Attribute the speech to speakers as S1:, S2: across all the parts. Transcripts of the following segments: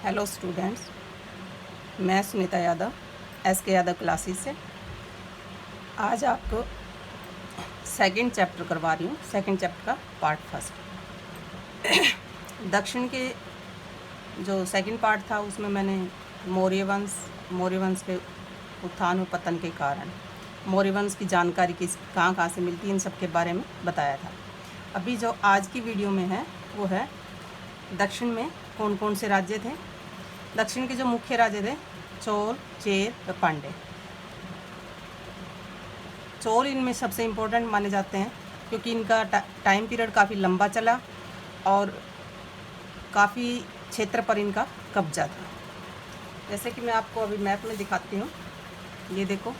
S1: Hello students, मैं Sunita Yadav SK Yadav classes से आज आपको सेकंड चैप्टर करवा रही हूँ। सेकंड चैप्टर का पार्ट फर्स्ट। दक्षिण के जो सेकंड पार्ट था उसमें मैंने मौर्य वंश के उत्थान और पतन के कारण, मौर्य वंश की जानकारी किस कहाँ से मिलती है, इन सब के बारे में बताया था। अभी जो आज की वीडियो में है वो है दक्षिण में कौन कौन से राज्य थे। दक्षिण के जो मुख्य राज्य थे चोल, चेर व पांड्य। चोल इनमें सबसे इम्पोर्टेंट माने जाते हैं क्योंकि इनका टाइम पीरियड काफ़ी लंबा चला और काफ़ी क्षेत्र पर इनका कब्जा था। जैसे कि मैं आपको अभी मैप में दिखाती हूँ। ये देखो,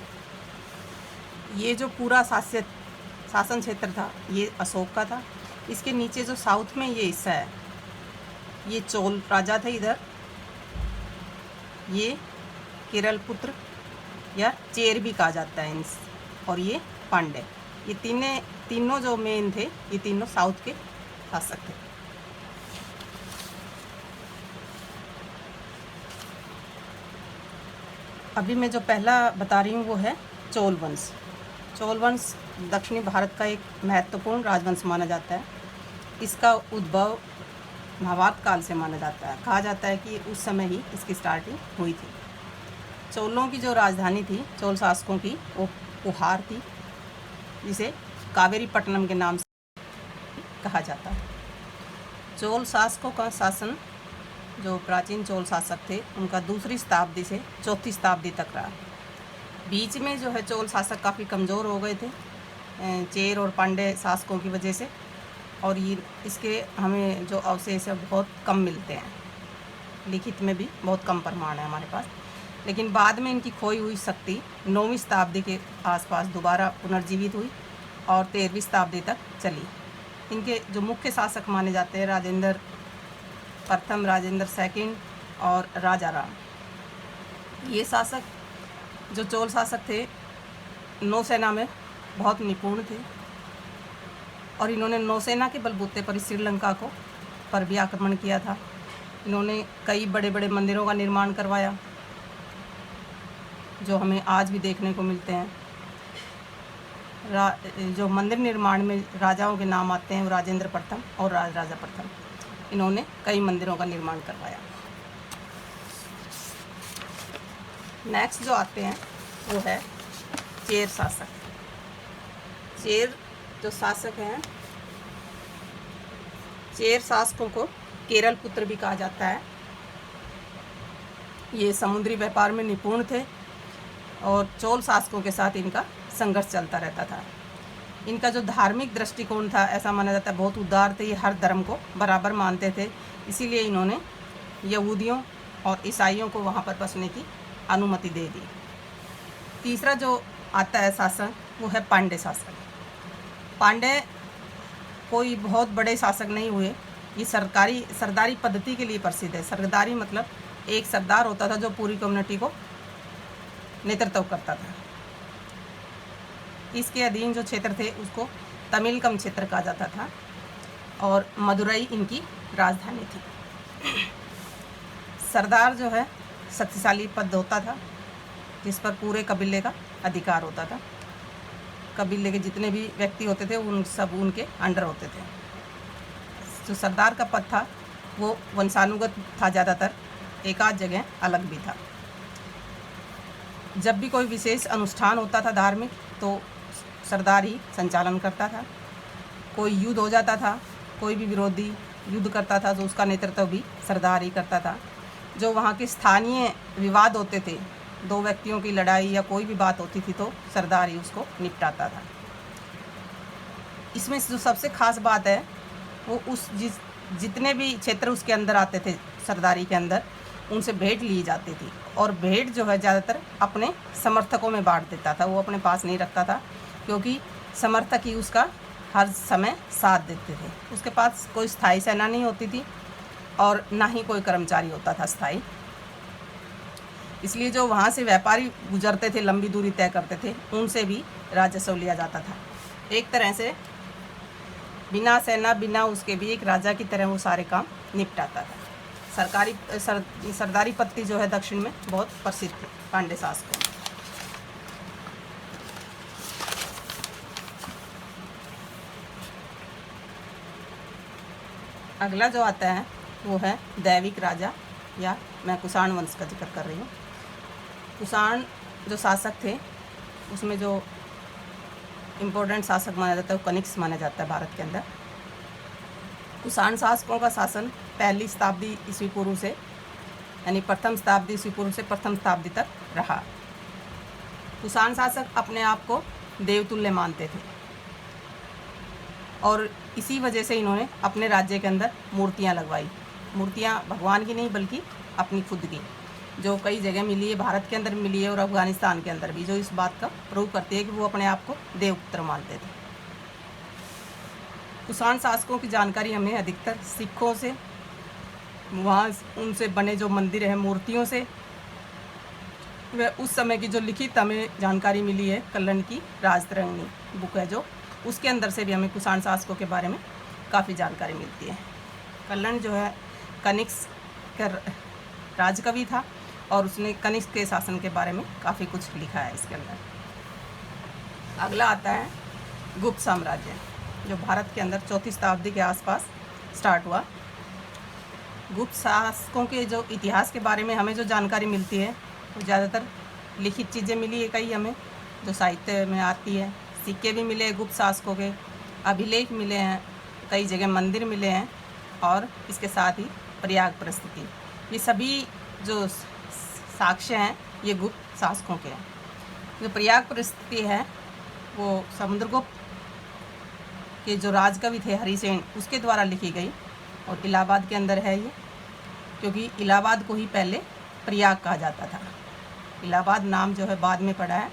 S1: ये जो पूरा शासन क्षेत्र था ये अशोक का था। इसके नीचे जो साउथ में ये हिस्सा है ये चोल राजा थे। इधर ये केरल पुत्र या चेर भी कहा जाता है और ये पांड्य। ये तीनों जो मेन थे ये तीनों साउथ के शासक थे। अभी मैं जो पहला बता रही हूँ वो है चोल वंश। चोल वंश दक्षिणी भारत का एक महत्वपूर्ण राजवंश माना जाता है। इसका उद्भव महाभारत काल से माना जाता है। कहा जाता है कि उस समय ही इसकी स्टार्टिंग हुई थी। चोलों की जो राजधानी थी चोल शासकों की वो पुहार थी, जिसे कावेरी पट्टनम के नाम से कहा जाता है। चोल शासकों का शासन, जो प्राचीन चोल शासक थे, उनका 2री शताब्दी से 4थी शताब्दी तक रहा। बीच में जो है चोल शासक काफ़ी कमज़ोर हो गए थे चेर और पांड्य शासकों की वजह से, और ये इसके हमें जो अवशेष है बहुत कम मिलते हैं। लिखित में भी बहुत कम प्रमाण है हमारे पास। लेकिन बाद में इनकी खोई हुई शक्ति 9वीं शताब्दी के आसपास दोबारा पुनर्जीवित हुई और 13वीं शताब्दी तक चली। इनके जो मुख्य शासक माने जाते हैं राजेंद्र प्रथम, राजेंद्र सेकंड और राजा राम। ये शासक जो चोल शासक थे नौसेना में बहुत निपुण थे और इन्होंने नौसेना के बलबूते पर श्रीलंका पर भी आक्रमण किया था। इन्होंने कई बड़े बड़े मंदिरों का निर्माण करवाया जो हमें आज भी देखने को मिलते हैं। जो मंदिर निर्माण में राजाओं के नाम आते हैं वो राजेंद्र प्रथम और राजा प्रथम। इन्होंने कई मंदिरों का निर्माण करवाया। नेक्स्ट जो आते हैं वो है चेर शासक। चेर जो शासक हैं, चेर शासकों को केरल पुत्र भी कहा जाता है। ये समुद्री व्यापार में निपुण थे और चोल शासकों के साथ इनका संघर्ष चलता रहता था। इनका जो धार्मिक दृष्टिकोण था ऐसा माना जाता है बहुत उदार थे। ये हर धर्म को बराबर मानते थे, इसीलिए इन्होंने यहूदियों और ईसाइयों को वहाँ पर बसने की अनुमति दे दी। तीसरा जो आता है शासक वो है पांड्य शासक। पांड्य कोई बहुत बड़े शासक नहीं हुए। ये सरदारी पद्धति के लिए प्रसिद्ध है। सरदारी मतलब एक सरदार होता था जो पूरी कम्युनिटी को नेतृत्व करता था। इसके अधीन जो क्षेत्र थे उसको तमिलकम क्षेत्र कहा जाता था और मदुरई इनकी राजधानी थी। सरदार जो है शक्तिशाली पद होता था जिस पर पूरे कबीले का अधिकार होता था। कबीले के जितने भी व्यक्ति होते थे उन सब उनके अंडर होते थे। जो सरदार का पद था वो वंशानुगत था ज़्यादातर, एक आध जगह अलग भी था। जब भी कोई विशेष अनुष्ठान होता था धार्मिक तो सरदार ही संचालन करता था। कोई युद्ध हो जाता था, कोई भी विरोधी युद्ध करता था तो उसका नेतृत्व भी सरदार ही करता था। जो वहाँ के स्थानीय विवाद होते थे, दो व्यक्तियों की लड़ाई या कोई भी बात होती थी तो सरदार ही उसको निपटाता था। इसमें जो सबसे खास बात है वो जितने भी क्षेत्र उसके अंदर आते थे सरदारी के अंदर, उनसे भेंट ली जाती थी और भेंट जो है ज़्यादातर अपने समर्थकों में बांट देता था। वो अपने पास नहीं रखता था क्योंकि समर्थक ही उसका हर समय साथ देते थे। उसके पास कोई स्थायी सेना नहीं होती थी और ना ही कोई कर्मचारी होता था स्थायी। इसलिए जो वहाँ से व्यापारी गुजरते थे, लंबी दूरी तय करते थे, उनसे भी राजस्व लिया जाता था। एक तरह से बिना सेना बिना उसके भी एक राजा की तरह वो सारे काम निपटाता था। सरदारी पत्ती जो है दक्षिण में बहुत प्रसिद्ध थे पांड्य शासकों। अगला जो आता है वो है दैविक राजा, या मैं कुषाण वंश का जिक्र कर रही हूँ। कुषाण जो शासक थे उसमें जो इम्पोर्टेंट शासक माना जाता है वो कनिष्क माना जाता है भारत के अंदर। कुषाण शासकों का शासन पहली शताब्दी ईस्वी पूर्व से, यानी प्रथम शताब्दी ईस्वी पूर्व से प्रथम शताब्दी तक रहा। कुषाण शासक अपने आप को देवतुल्य मानते थे और इसी वजह से इन्होंने अपने राज्य के अंदर मूर्तियाँ लगवाई। मूर्तियाँ भगवान की नहीं बल्कि अपनी खुद की, जो कई जगह मिली है, भारत के अंदर मिली है और अफगानिस्तान के अंदर भी, जो इस बात का प्रूव करती है कि वो अपने आप को देवपुत्र मानते थे। कुषाण शासकों की जानकारी हमें अधिकतर सिक्कों से, वहाँ उनसे बने जो मंदिर हैं मूर्तियों से, वह उस समय की जो लिखित हमें जानकारी मिली है कल्लन की राजतरंगिणी बुक है जो, उसके अंदर से भी हमें कुषाण शासकों के बारे में काफ़ी जानकारी मिलती है। कल्लन जो है कनिष्क का राजकवि था और उसने कनिष्क के शासन के बारे में काफ़ी कुछ लिखा है इसके अंदर। अगला आता है गुप्त साम्राज्य, जो भारत के अंदर चौथी शताब्दी के आसपास स्टार्ट हुआ। गुप्त शासकों के जो इतिहास के बारे में हमें जो जानकारी मिलती है वो ज़्यादातर लिखित चीज़ें मिली है, कई हमें जो साहित्य में आती है। सिक्के भी मिले गुप्त शासकों के, अभिलेख मिले हैं, कई जगह मंदिर मिले हैं और इसके साथ ही प्रयाग परिस्थिति, ये सभी जो साक्ष्य हैं ये गुप्त शासकों के हैं। जो प्रयाग परिस्थिति है वो समुद्रगुप्त के जो राजकवि थे हरिसेन उसके द्वारा लिखी गई और इलाहाबाद के अंदर है ये, क्योंकि इलाहाबाद को ही पहले प्रयाग कहा जाता था। इलाहाबाद नाम जो है बाद में पड़ा है,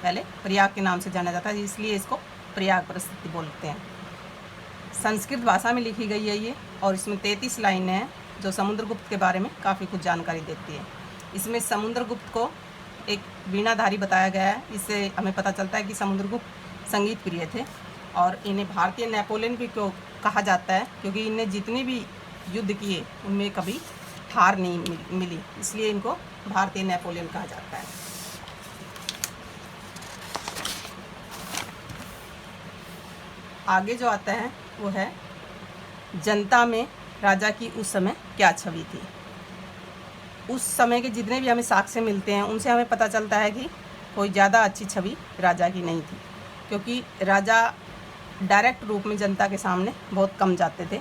S1: पहले प्रयाग के नाम से जाना जाता है, इसलिए इसको प्रयाग परिस्थिति बोलते हैं। संस्कृत भाषा में लिखी गई है ये और इसमें 33 लाइनें हैं जो समुद्रगुप्त के बारे में काफ़ी कुछ जानकारी देती है। इसमें समुद्रगुप्त को एक वीणाधारी बताया गया है, इससे हमें पता चलता है कि समुद्रगुप्त संगीत प्रिय थे और इन्हें भारतीय नेपोलियन भी क्यों कहा जाता है, क्योंकि इन्हें जितने भी युद्ध किए उनमें कभी हार नहीं मिली, इसलिए इनको भारतीय नेपोलियन कहा जाता है। आगे जो आता है वो है जनता में राजा की उस समय क्या छवि थी। उस समय के जितने भी हमें साक्ष्य मिलते हैं उनसे हमें पता चलता है कि कोई ज़्यादा अच्छी छवि राजा की नहीं थी, क्योंकि राजा डायरेक्ट रूप में जनता के सामने बहुत कम जाते थे।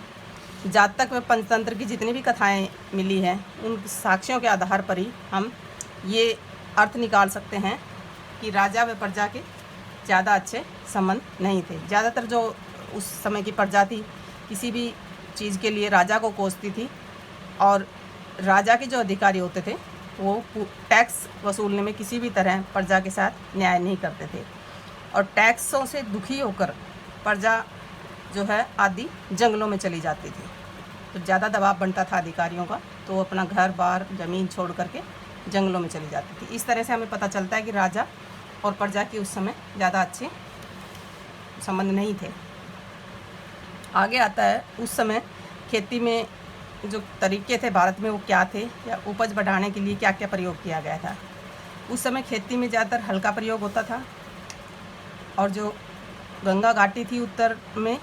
S1: जहाँ तक वे पंचतंत्र की जितनी भी कथाएं मिली हैं उन साक्ष्यों के आधार पर ही हम ये अर्थ निकाल सकते हैं कि राजा व प्रजा के ज़्यादा अच्छे संबंध नहीं थे। ज़्यादातर जो उस समय की प्रजा थी किसी भी चीज़ के लिए राजा को कोसती थी और राजा के जो अधिकारी होते थे वो टैक्स वसूलने में किसी भी तरह प्रजा के साथ न्याय नहीं करते थे और टैक्सों से दुखी होकर प्रजा जो है आदि जंगलों में चली जाती थी। तो ज़्यादा दबाव बनता था अधिकारियों का, तो वो अपना घर बार ज़मीन छोड़ करके जंगलों में चली जाती थी। इस तरह से हमें पता चलता है कि राजा और प्रजा की उस समय ज़्यादा अच्छे संबंध नहीं थे। आगे आता है उस समय खेती में जो तरीके थे भारत में वो क्या थे, या उपज बढ़ाने के लिए क्या क्या प्रयोग किया गया था। उस समय खेती में ज़्यादातर हल्का प्रयोग होता था और जो गंगा घाटी थी उत्तर में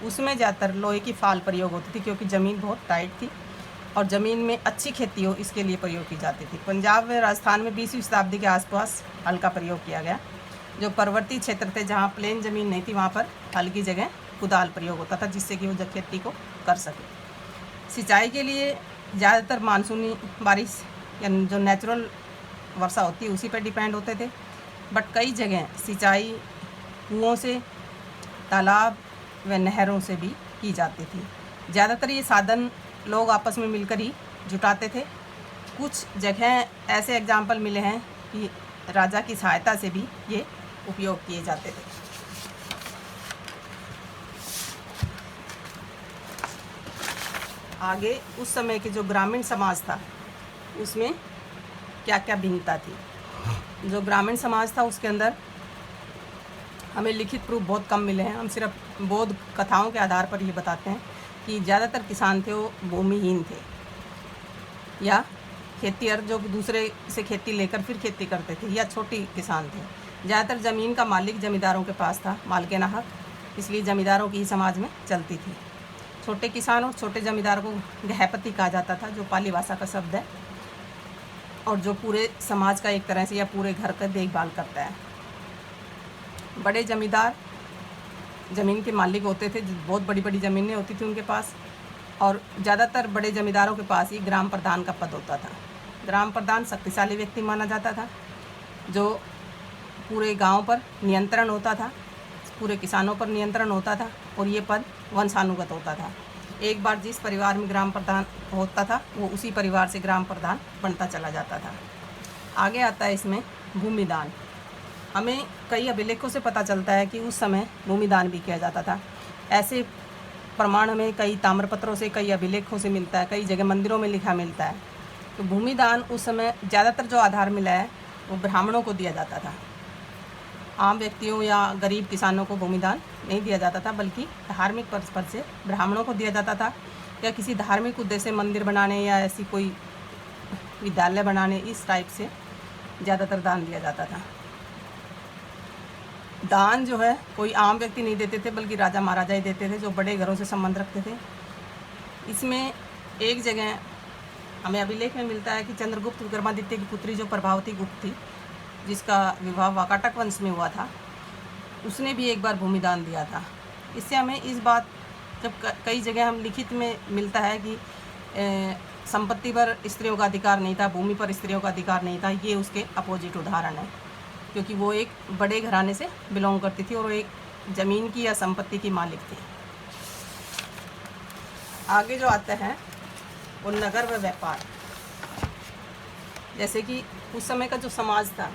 S1: उसमें ज़्यादातर लोहे की फाल प्रयोग होती थी, क्योंकि ज़मीन बहुत टाइट थी और ज़मीन में अच्छी खेती हो इसके लिए प्रयोग की जाती थी। पंजाब व राजस्थान में 20वीं शताब्दी के आसपास हल का प्रयोग किया गया। जो पर्वतीय क्षेत्र थे जहाँ प्लेन ज़मीन नहीं थी वहाँ पर हल की जगह कुदाल प्रयोग होता था, जिससे कि वो खेती को कर सके। सिंचाई के लिए ज़्यादातर मानसूनी बारिश या जो नेचुरल वर्षा होती है उसी पर डिपेंड होते थे, बट कई जगह सिंचाई कुओं से, तालाब व नहरों से भी की जाती थी। ज़्यादातर ये साधन लोग आपस में मिलकर ही जुटाते थे। कुछ जगह ऐसे एग्जाम्पल मिले हैं कि राजा की सहायता से भी ये उपयोग किए जाते थे। आगे उस समय के जो ग्रामीण समाज था उसमें क्या क्या भिन्नता थी। जो ग्रामीण समाज था उसके अंदर हमें लिखित प्रूफ बहुत कम मिले हैं। हम सिर्फ बौद्ध कथाओं के आधार पर ये बताते हैं कि ज़्यादातर किसान थे वो भूमिहीन थे। या खेतीहर जो कि दूसरे से खेती लेकर फिर खेती करते थे, या छोटी किसान थे। ज़्यादातर ज़मीन का मालिक जमींदारों के पास था, मालिकाना हक, इसलिए जमींदारों की ही समाज में चलती थी। छोटे किसान और छोटे जमींदार को गृहपति कहा जाता था, जो पाली भाषा का शब्द है, और जो पूरे समाज का एक तरह से या पूरे घर का देखभाल करता है। बड़े जमींदार ज़मीन के मालिक होते थे, बहुत बड़ी बड़ी ज़मीनें होती थी उनके पास, और ज़्यादातर बड़े जमींदारों के पास ही ग्राम प्रधान का पद होता था। ग्राम प्रधान शक्तिशाली व्यक्ति माना जाता था, जो पूरे गांव पर नियंत्रण होता था, पूरे किसानों पर नियंत्रण होता था, और ये पद वंशानुगत होता था। एक बार जिस परिवार में ग्राम प्रधान होता था, वो उसी परिवार से ग्राम प्रधान बनता चला जाता था। आगे आता है इसमें भूमिदान। हमें कई अभिलेखों से पता चलता है कि उस समय भूमिदान भी किया जाता था। ऐसे प्रमाण हमें कई ताम्रपत्रों से, कई अभिलेखों से मिलता है, कई जगह मंदिरों में लिखा मिलता है। तो भूमिदान उस समय ज़्यादातर जो आधार मिला है वो ब्राह्मणों को दिया जाता था। आम व्यक्तियों या गरीब किसानों को भूमिदान नहीं दिया जाता था, बल्कि धार्मिक पर्पज से ब्राह्मणों को दिया जाता था, या किसी धार्मिक उद्देश्य से मंदिर बनाने या ऐसी कोई विद्यालय बनाने, इस टाइप से ज़्यादातर दान दिया जाता था। दान जो है कोई आम व्यक्ति नहीं देते थे, बल्कि राजा महाराजा ही देते थे, जो बड़े घरों से संबंध रखते थे। इसमें एक जगह हमें अभिलेख में मिलता है कि चंद्रगुप्त विक्रमादित्य की पुत्री जो प्रभावती गुप्त थी, जिसका विवाह वाकाटक वंश में हुआ था, उसने भी एक बार भूमिदान दिया था। इससे हमें इस बात, जब कई जगह हम लिखित में मिलता है कि संपत्ति पर स्त्रियों का अधिकार नहीं था, भूमि पर स्त्रियों का अधिकार नहीं था, ये उसके अपोजिट उदाहरण है, क्योंकि वो एक बड़े घराने से बिलोंग करती थी और एक ज़मीन की या संपत्ति की मालिक थी। आगे जो आता है वो नगर व व्यापार। जैसे कि उस समय का जो समाज था,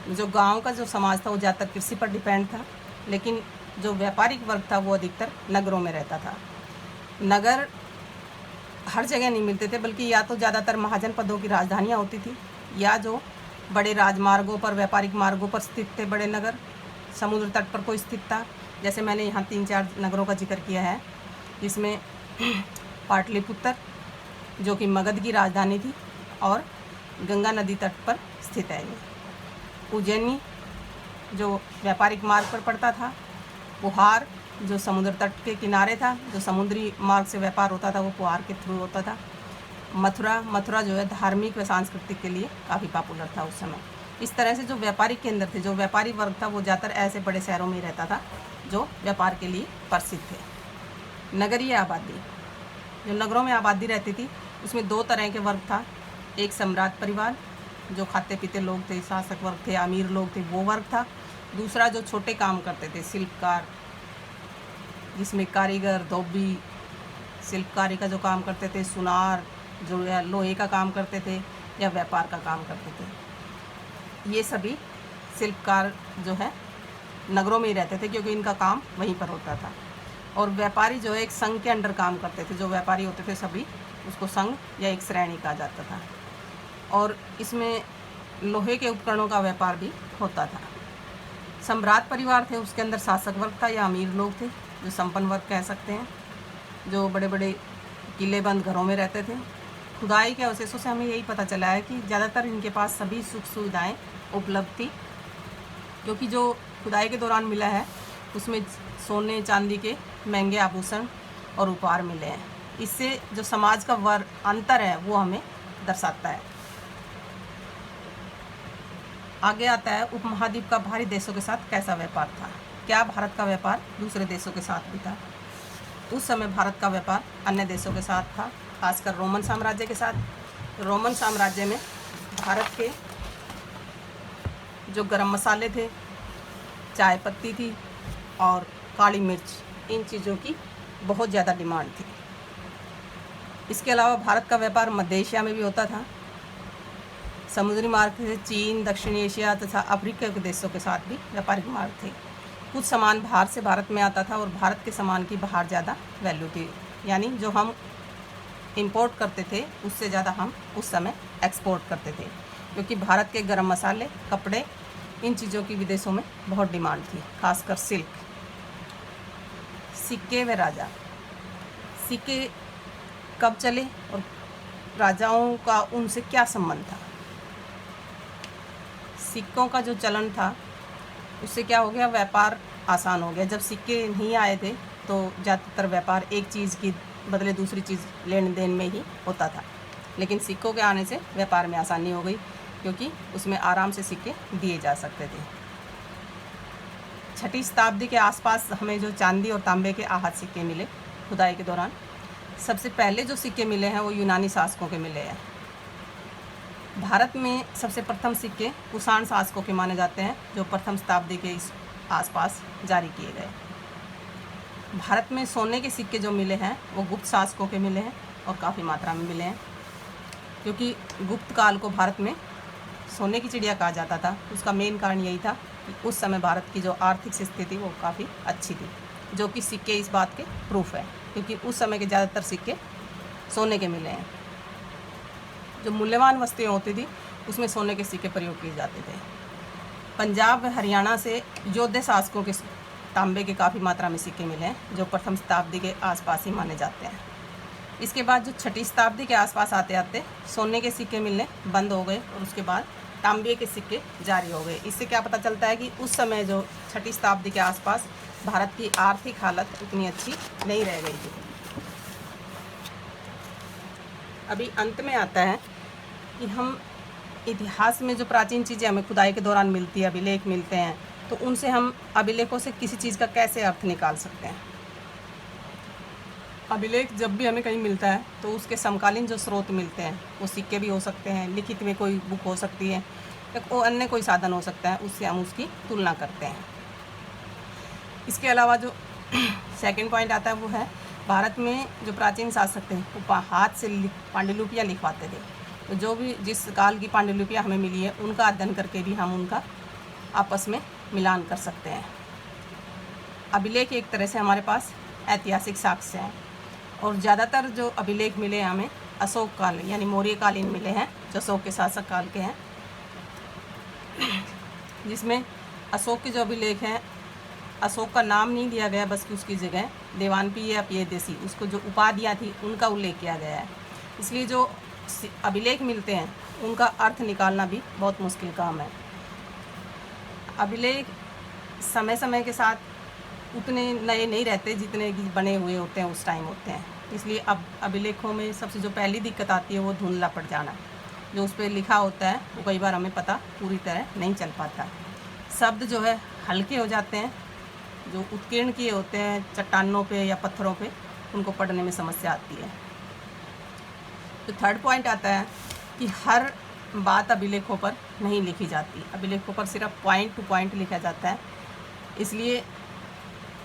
S1: जो गांव का जो समाज था वो ज़्यादातर कृषि पर डिपेंड था, लेकिन जो व्यापारिक वर्ग था वो अधिकतर नगरों में रहता था। नगर हर जगह नहीं मिलते थे, बल्कि या तो ज़्यादातर महाजन पदों की राजधानियाँ होती थी, या जो बड़े राजमार्गों पर, व्यापारिक मार्गों पर स्थित थे बड़े नगर, समुद्र तट पर कोई स्थित था। जैसे मैंने यहाँ 3-4 नगरों का जिक्र किया है, जिसमें पाटलिपुत्र जो कि मगध की राजधानी थी और गंगा नदी तट पर स्थित है। उज्जैनी जो व्यापारिक मार्ग पर पड़ता था, पुहार जो समुद्र तट के किनारे था, जो समुद्री मार्ग से व्यापार होता था वो पुहार के थ्रू होता था। मथुरा जो है धार्मिक व सांस्कृतिक के लिए काफ़ी पॉपुलर था उस समय। इस तरह से जो व्यापारिक केंद्र थे, जो व्यापारी वर्ग था, वो ज़्यादातर ऐसे बड़े शहरों में ही रहता था जो व्यापार के लिए प्रसिद्ध थे। नगरीय आबादी, जो नगरों में आबादी रहती थी, उसमें 2 तरह के वर्ग था। एक सम्राट परिवार, जो खाते पीते लोग थे, शासक वर्ग थे, अमीर लोग थे, वो वर्ग था। दूसरा जो छोटे काम करते थे, शिल्पकार, जिसमें कारीगर, धोबी, शिल्पकारी का जो काम करते थे, सुनार जो है लोहे का काम करते थे या व्यापार का काम करते थे, ये सभी शिल्पकार जो है नगरों में ही रहते थे, क्योंकि इनका काम वहीं पर होता था। और व्यापारी जो है एक संघ के अंडर काम करते थे, जो व्यापारी होते थे सभी, उसको संघ या एक श्रेणी कहा जाता था। और इसमें लोहे के उपकरणों का व्यापार भी होता था। सम्राट परिवार थे, उसके अंदर शासक वर्ग था या अमीर लोग थे, जो संपन्न वर्ग कह सकते हैं, जो बड़े बड़े किलेबंद घरों में रहते थे। खुदाई के अवशेषों से हमें यही पता चला है कि ज़्यादातर इनके पास सभी सुख सुविधाएं उपलब्ध थी, क्योंकि जो खुदाई के दौरान मिला है उसमें सोने चांदी के महंगे आभूषण और उपहार मिले हैं। इससे जो समाज का वर्ग अंतर है वो हमें दर्शाता है। आगे आता है उपमहाद्वीप का बाहरी देशों के साथ कैसा व्यापार था। क्या भारत का व्यापार दूसरे देशों के साथ भी था? उस समय भारत का व्यापार अन्य देशों के साथ था, खासकर रोमन साम्राज्य के साथ। रोमन साम्राज्य में भारत के जो गरम मसाले थे, चाय पत्ती थी और काली मिर्च, इन चीज़ों की बहुत ज़्यादा डिमांड थी। इसके अलावा भारत का व्यापार मध्य एशिया में भी होता था। समुद्री मार्ग से चीन, दक्षिण एशिया तथा अफ्रीका के देशों के साथ भी व्यापारिक मार्ग थे। कुछ सामान बाहर से भारत में आता था और भारत के सामान की बाहर ज़्यादा वैल्यू थी, यानी जो हम इंपोर्ट करते थे उससे ज़्यादा हम उस समय एक्सपोर्ट करते थे, क्योंकि भारत के गरम मसाले, कपड़े, इन चीज़ों की विदेशों में बहुत डिमांड थी, खासकर सिल्क। सिक्के व राजा। सिक्के कब चले और राजाओं का उनसे क्या संबंध था। सिक्कों का जो चलन था उससे क्या हो गया, व्यापार आसान हो गया। जब सिक्के नहीं आए थे तो ज़्यादातर व्यापार एक चीज़ की बदले दूसरी चीज़ लेन देन में ही होता था, लेकिन सिक्कों के आने से व्यापार में आसानी हो गई क्योंकि उसमें आराम से सिक्के दिए जा सकते थे। 6वीं शताब्दी के आसपास हमें जो चांदी और तांबे के आहत सिक्के मिले खुदाई के दौरान, सबसे पहले जो सिक्के मिले हैं वो यूनानी शासकों के मिले हैं। भारत में सबसे प्रथम सिक्के कुषाण शासकों के माने जाते हैं जो प्रथम शताब्दी के इस आसपास जारी किए गए। भारत में सोने के सिक्के जो मिले हैं वो गुप्त शासकों के मिले हैं और काफ़ी मात्रा में मिले हैं, क्योंकि गुप्त काल को भारत में सोने की चिड़िया कहा जाता था। उसका मेन कारण यही था कि उस समय भारत की जो आर्थिक स्थिति वो काफ़ी अच्छी थी, जो कि सिक्के इस बात के प्रूफ है, क्योंकि उस समय के ज़्यादातर सिक्के सोने के मिले हैं। जो मूल्यवान वस्तुएं होती थी उसमें सोने के सिक्के प्रयोग किए जाते थे। पंजाब व हरियाणा से योद्धा शासकों के तांबे के काफ़ी मात्रा में सिक्के मिले हैं जो प्रथम शताब्दी के आसपास ही माने जाते हैं। इसके बाद जो 6वीं शताब्दी के आसपास आते आते सोने के सिक्के मिलने बंद हो गए और उसके बाद तांबे के सिक्के जारी हो गए। इससे क्या पता चलता है कि उस समय जो 6वीं शताब्दी के आसपास भारत की आर्थिक हालत उतनी अच्छी नहीं रह गई थी। अभी अंत में आता है कि हम इतिहास में जो प्राचीन चीज़ें हमें खुदाई के दौरान मिलती है, अभिलेख मिलते हैं, तो उनसे हम अभिलेखों से किसी चीज़ का कैसे अर्थ निकाल सकते हैं। अभिलेख जब भी हमें कहीं मिलता है तो उसके समकालीन जो स्रोत मिलते हैं वो सिक्के भी हो सकते हैं, लिखित में कोई बुक हो सकती है या अन्य कोई साधन हो सकता है, उससे हम उसकी तुलना करते हैं। इसके अलावा जो सेकंड पॉइंट आता है वो है भारत में जो प्राचीन शासक थे वो हाथ से पांडुलिपियाँ लिखवाते थे। तो जो भी जिस काल की पांडुलिपियाँ हमें मिली है उनका अध्ययन करके भी हम उनका आपस में मिलान कर सकते हैं। अभिलेख एक तरह से हमारे पास ऐतिहासिक साक्ष्य हैं और ज़्यादातर जो अभिलेख मिले हैं हमें अशोक काल यानी मौर्य कालीन मिले हैं, जो अशोक के शासक काल के हैं, जिसमें अशोक के जो अभिलेख हैं अशोक का नाम नहीं दिया गया, बस उसकी जगह देवानपी या पियदेसी उसको जो उपाधियाँ थी उनका उल्लेख किया गया है। इसलिए जो अभिलेख मिलते हैं उनका अर्थ निकालना भी बहुत मुश्किल काम है। अभिलेख समय समय के साथ उतने नए नहीं रहते जितने बने हुए होते हैं उस टाइम होते हैं। इसलिए अब अभिलेखों में सबसे जो पहली दिक्कत आती है वो धुंधला पड़ जाना। जो उस पर लिखा होता है वो कई बार हमें पता पूरी तरह नहीं चल पाता। शब्द जो है हल्के हो जाते हैं, जो उत्कीर्ण किए होते हैं चट्टानों पे या पत्थरों पे, उनको पढ़ने में समस्या आती है। तो थर्ड पॉइंट आता है कि हर बात अभिलेखों पर नहीं लिखी जाती, अभिलेखों पर सिर्फ पॉइंट टू पॉइंट लिखा जाता है, इसलिए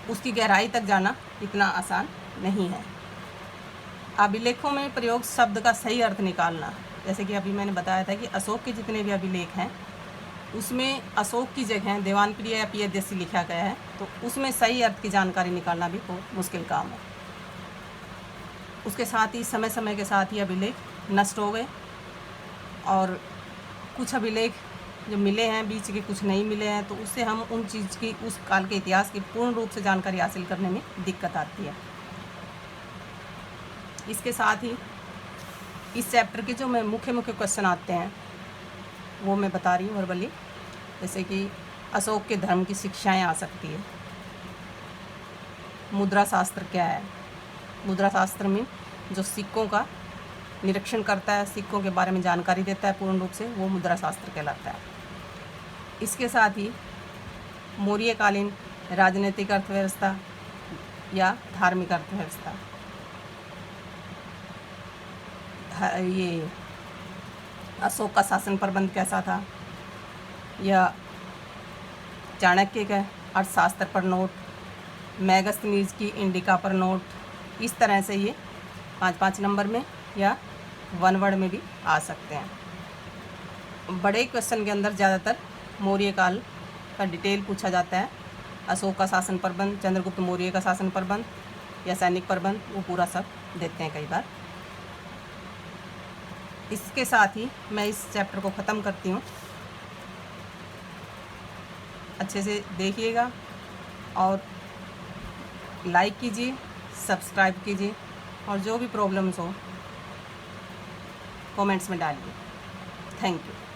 S1: उसकी गहराई तक जाना इतना आसान नहीं है। अभिलेखों में प्रयोग शब्द का सही अर्थ निकालना, जैसे कि अभी मैंने बताया था कि अशोक के जितने भी अभिलेख हैं उसमें अशोक की जगह देवानप्रिय या पियदेसी लिखा गया है, तो उसमें सही अर्थ की जानकारी निकालना भी बहुत मुश्किल काम है। उसके साथ ही समय समय के साथ ही अभिलेख नष्ट हो गए और कुछ अभिलेख जो मिले हैं बीच के कुछ नहीं मिले हैं, तो उससे हम उन चीज़ की उस काल के इतिहास की पूर्ण रूप से जानकारी हासिल करने में दिक्कत आती है। इसके साथ ही इस चैप्टर के जो मैं मुख्य क्वेश्चन आते हैं वो मैं बता रही हूँ वर्बली, जैसे कि अशोक के धर्म की शिक्षाएं आ सकती है। मुद्रा शास्त्र क्या है? मुद्रा शास्त्र में जो सिक्कों का निरीक्षण करता है, सिक्कों के बारे में जानकारी देता है पूर्ण रूप से, वो मुद्रा शास्त्र कहलाता है। इसके साथ ही मौर्यकालीन राजनीतिक अर्थव्यवस्था या धार्मिक अर्थव्यवस्था, ये अशोक का शासन प्रबंध कैसा था, या चाणक्य के अर्थशास्त्र पर नोट, मैगस्थनीज की इंडिका पर नोट, इस तरह से ये 5-5 नंबर में या 1 वर्ड में भी आ सकते हैं। बड़े क्वेश्चन के अंदर ज़्यादातर मौर्य काल का डिटेल पूछा जाता है, अशोक का शासन प्रबंध, चंद्रगुप्त मौर्य का शासन प्रबंध या सैनिक प्रबंध, वो पूरा सब देते हैं कई बार। इसके साथ ही मैं इस चैप्टर को ख़त्म करती हूँ। अच्छे से देखिएगा और लाइक कीजिए, सब्सक्राइब कीजिए। और जो भी प्रॉब्लम्स हो कमेंट्स में डालिए। Thank you.